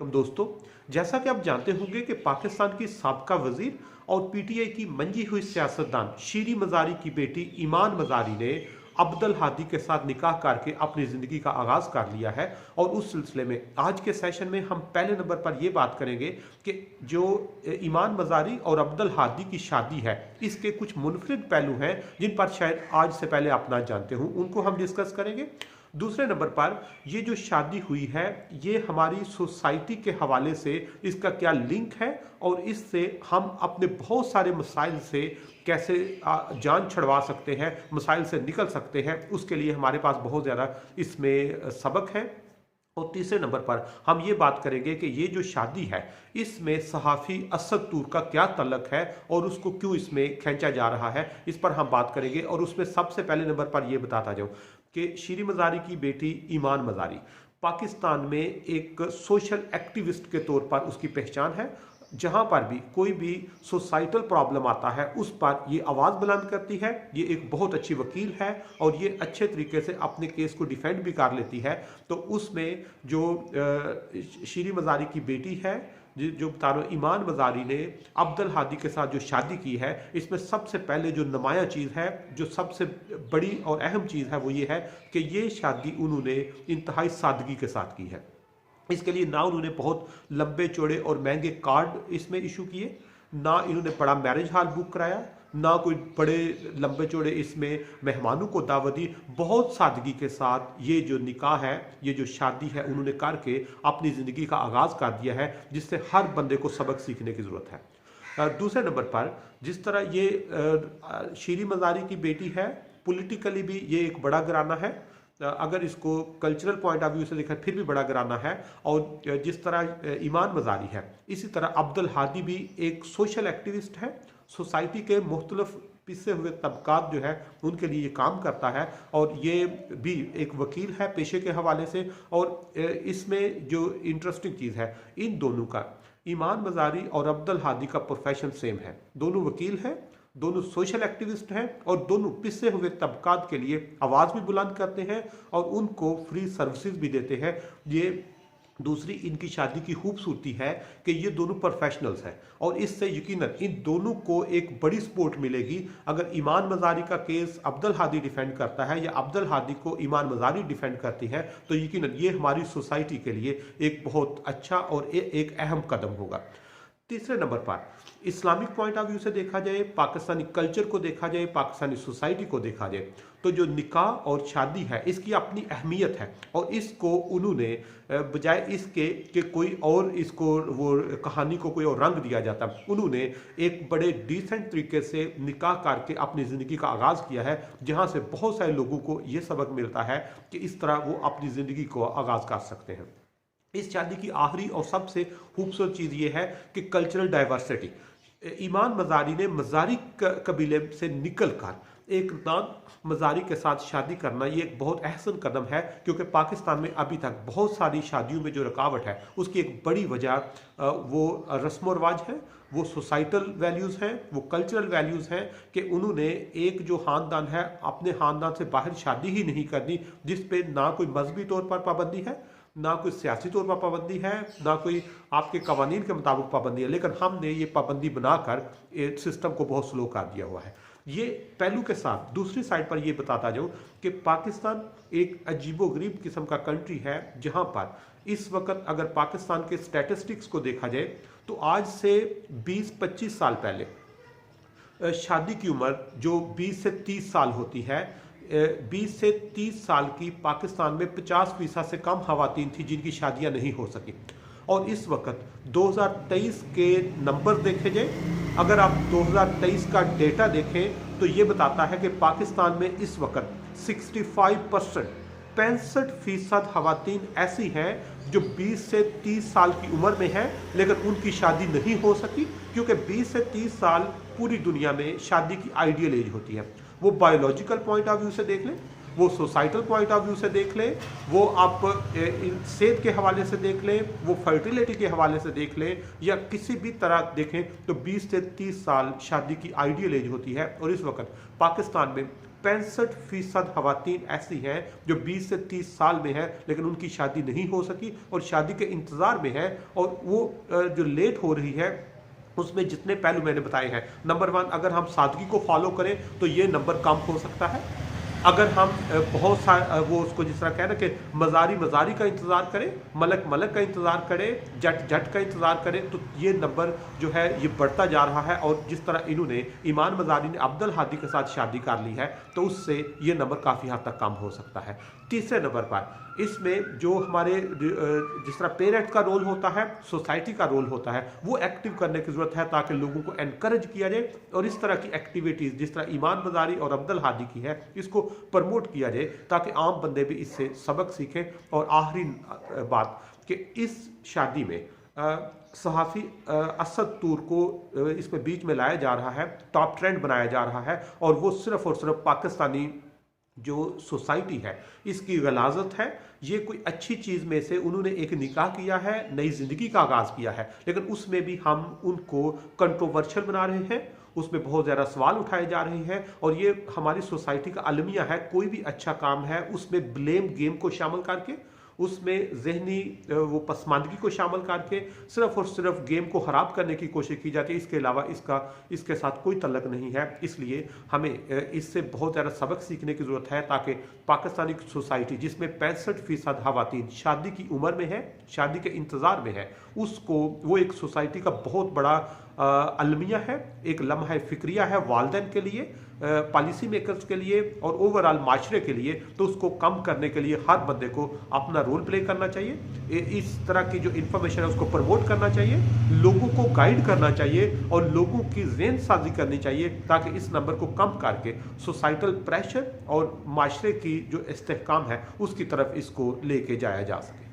दोस्तों, जैसा कि आप जानते होंगे कि पाकिस्तान की साबका वजीर और पीटीआई की मंजी हुई सियासतदान शीरी मजारी की बेटी ईमान मजारी ने अब्दुल हादी के साथ निकाह करके अपनी जिंदगी का आगाज कर लिया है। और उस सिलसिले में आज के सेशन में हम पहले नंबर पर यह बात करेंगे कि जो ईमान मजारी और अब्दुल हादी की शादी है, इसके कुछ मुनफरिद पहलू हैं जिन पर शायद आज से पहले आप ना जानते हो, उनको हम डिस्कस करेंगे। दूसरे नंबर पर ये जो शादी हुई है, ये हमारी सोसाइटी के हवाले से इसका क्या लिंक है और इससे हम अपने बहुत सारे मसाइल से कैसे जान छुड़वा सकते हैं, मसाइल से निकल सकते हैं, उसके लिए हमारे पास बहुत ज़्यादा इसमें सबक है। और तीसरे नंबर पर हम ये बात करेंगे कि ये जो शादी है, इसमें सहाफ़ी असद तूर का क्या तल्लक है और उसको क्यों इसमें खींचा जा रहा है, इस पर हम बात करेंगे। और उसमें सबसे पहले नंबर पर यह बताता जाऊं कि शीरी मजारी की बेटी ईमान मजारी पाकिस्तान में एक सोशल एक्टिविस्ट के तौर पर उसकी पहचान है। जहां पर भी कोई भी सोसाइटल प्रॉब्लम आता है, उस पर ये आवाज़ बुलंद करती है। ये एक बहुत अच्छी वकील है और ये अच्छे तरीके से अपने केस को डिफेंड भी कर लेती है। तो उसमें जो शीरी मजारी की बेटी है, जो बता रहा हूं, ईमान मजारी ने अब्दुल हादी के साथ जो शादी की है, इसमें सबसे पहले जो नुमाया चीज़ है, जो सबसे बड़ी और अहम चीज़ है, वो ये है कि ये शादी उन्होंने इंतहाई सादगी के साथ की है। इसके लिए ना उन्होंने बहुत लंबे चौड़े और महंगे कार्ड इसमें इशू किए, ना इन्होंने बड़ा मैरिज हॉल बुक कराया, ना कोई बड़े लंबे चौड़े इसमें मेहमानों को दावत दी। बहुत सादगी के साथ ये जो निकाह है, ये जो शादी है, उन्होंने करके अपनी ज़िंदगी का आगाज़ कर दिया है, जिससे हर बंदे को सबक सीखने की ज़रूरत है। दूसरे नंबर पर जिस तरह ये शीरी मजारी की बेटी है, पॉलिटिकली भी ये एक बड़ा घराना है। अगर इसको कल्चरल पॉइंट ऑफ व्यू से देखा फिर भी बड़ा घराना है। और जिस तरह ईमान मजारी है, इसी तरह अब्दुल हादी भी एक सोशल एक्टिविस्ट है। सोसाइटी के मुख्तलिफ पिसे हुए तबकात जो है, उनके लिए ये काम करता है और ये भी एक वकील है पेशे के हवाले से। और इसमें जो इंटरेस्टिंग चीज़ है, इन दोनों का, ईमान मजारी और अब्दुल हादी का प्रोफेशन सेम है। दोनों वकील हैं, दोनों सोशल एक्टिविस्ट हैं और दोनों पिसे हुए तबकात के लिए आवाज़ भी बुलंद करते हैं और उनको फ्री सर्विसेज भी देते हैं। ये दूसरी इनकी शादी की खूबसूरती है कि ये दोनों प्रोफेशनल्स हैं और इससे यकीनन इन दोनों को एक बड़ी सपोर्ट मिलेगी। अगर ईमान मजारी का केस अब्दुल हादी डिफेंड करता है या अब्दुल हादी को ईमान मजारी डिफेंड करती है, तो यकीनन ये हमारी सोसाइटी के लिए एक बहुत अच्छा और एक अहम कदम होगा। तीसरे नंबर पर इस्लामिक पॉइंट ऑफ व्यू से देखा जाए, पाकिस्तानी कल्चर को देखा जाए, पाकिस्तानी सोसाइटी को देखा जाए, तो जो निकाह और शादी है, इसकी अपनी अहमियत है। और इसको उन्होंने बजाय इसके कि कोई और इसको वो कहानी को कोई और रंग दिया जाता, उन्होंने एक बड़े डिसेंट तरीके से निकाह करके अपनी ज़िंदगी का आगाज़ किया है, जहाँ से बहुत सारे लोगों को ये सबक मिलता है कि इस तरह वो अपनी ज़िंदगी को आगाज़ कर सकते हैं। इस शादी की आखिरी और सबसे खूबसूरत चीज़ ये है कि कल्चरल डाइवर्सिटी। ईमान मजारी ने मजारी कबीले से निकलकर एक नान मजारी के साथ शादी करना, ये एक बहुत अहसन कदम है, क्योंकि पाकिस्तान में अभी तक बहुत सारी शादियों में जो रुकावट है, उसकी एक बड़ी वजह वो रस्म व रवाज है, वो सोसाइटल वैल्यूज़ हैं, वो कल्चरल वैल्यूज़ हैं कि उन्होंने एक जो ख़ानदान है, अपने ख़ानदान से बाहर शादी ही नहीं करनी, जिस पे ना कोई मजहबी तौर पर पाबंदी है, ना कोई सियासी तौर पर पाबंदी है, ना कोई आपके कवानीन के मुताबिक पाबंदी है, लेकिन हमने ये पाबंदी बनाकर सिस्टम को बहुत स्लो कर दिया हुआ है। ये पहलू के साथ दूसरी साइड पर ये बताता जाऊँ कि पाकिस्तान एक अजीबोगरीब किस्म का कंट्री है, जहाँ पर इस वक्त अगर पाकिस्तान के स्टैटिस्टिक्स को देखा जाए, तो आज से 20-25 साल पहले शादी की उम्र जो 20 से 30 साल होती है, 20 से 30 साल की पाकिस्तान में 50% से कम खवातीन थी जिनकी शादियां नहीं हो सकी। और इस वक्त 2023 के नंबर देखे जाए, अगर आप 2023 का डेटा देखें, तो ये बताता है कि पाकिस्तान में इस वक्त 65% 65% खवातीन ऐसी हैं जो 20 से 30 साल की उम्र में हैं, लेकिन उनकी शादी नहीं हो सकी, क्योंकि 20 से 30 साल पूरी दुनिया में शादी की आइडियल एज होती है। वो बायोलॉजिकल पॉइंट ऑफ व्यू से देख लें, वो सोसाइटल पॉइंट ऑफ व्यू से देख लें, वो आप सेहत के हवाले से देख लें, वो फर्टिलिटी के हवाले से देख लें, या किसी भी तरह देखें, तो 20 से 30 साल शादी की आइडियल एज होती है। और इस वक्त पाकिस्तान में 65% खवातीन ऐसी हैं जो 20 से 30 साल में है लेकिन उनकी शादी नहीं हो सकी और शादी के इंतजार में है, और वो जो लेट हो रही है उसमें जितने पहलू मैंने बताए हैं, नंबर 1, अगर हम सादगी को फॉलो करें तो ये नंबर कम हो सकता है। अगर हम बहुत सा वो उसको जिस तरह कह रहे कि मजारी मजारी का इंतजार करें, मलक मलक का इंतजार करें, जट जट का इंतजार करें, तो ये नंबर जो है ये बढ़ता जा रहा है। और जिस तरह इन्होंने ईमान मजारी ने अब्दुल हादी के साथ शादी कर ली है तो उससे ये नंबर काफ़ी हद तक कम हो सकता है। तीसरे नंबर पर इसमें जो हमारे जिस तरह पेरेंट्स का रोल होता है, सोसाइटी का रोल होता है, वो एक्टिव करने की ज़रूरत है ताकि लोगों को एनकरेज किया जाए और इस तरह की एक्टिविटीज़ जिस तरह ईमान मजारी और अब्दुल हादी की है इसको प्रमोट किया जाए ताकि आम बंदे भी इससे सबक सीखें। और आखिरी बात कि इस शादी में सहाफ़ी असद तूर को इसमें बीच में लाया जा रहा है, टॉप ट्रेंड बनाया जा रहा है, और वो सिर्फ और सिर्फ पाकिस्तानी जो सोसाइटी है इसकी गलाजत है। ये कोई अच्छी चीज़ में से उन्होंने एक निकाह किया है, नई ज़िंदगी का आगाज़ किया है, लेकिन उसमें भी हम उनको कंट्रोवर्शियल बना रहे हैं, उसमें बहुत ज़्यादा सवाल उठाए जा रहे हैं। और ये हमारी सोसाइटी का अलमिया है, कोई भी अच्छा काम है उसमें ब्लेम गेम को शामिल करके, उसमें जहनी वो पसमानदगी को शामिल करके सिर्फ और सिर्फ गेम को ख़राब करने की कोशिश की जाती है। इसके अलावा इसके साथ कोई तल्लक नहीं है। इसलिए हमें इससे बहुत ज़्यादा सबक सीखने की ज़रूरत है ताकि पाकिस्तानी सोसाइटी जिसमें 65% खवातीन शादी की उम्र में है, शादी के इंतज़ार में है, उसको वो एक सोसाइटी का बहुत बड़ा अलमिया है, एक लम्हा फिक्रिया है वालिदैन के लिए, पॉलिसी मेकर्स के लिए और ओवरऑल माशरे के लिए। तो उसको कम करने के लिए हर बंदे को अपना रोल प्ले करना चाहिए, इस तरह की जो इन्फॉर्मेशन है उसको प्रमोट करना चाहिए, लोगों को गाइड करना चाहिए और लोगों की ज़हन साजी करनी चाहिए ताकि इस नंबर को कम करके सोसाइटल प्रेशर और माशरे की जो इस्तेहकाम है उसकी तरफ इसको लेके जाया जा सके।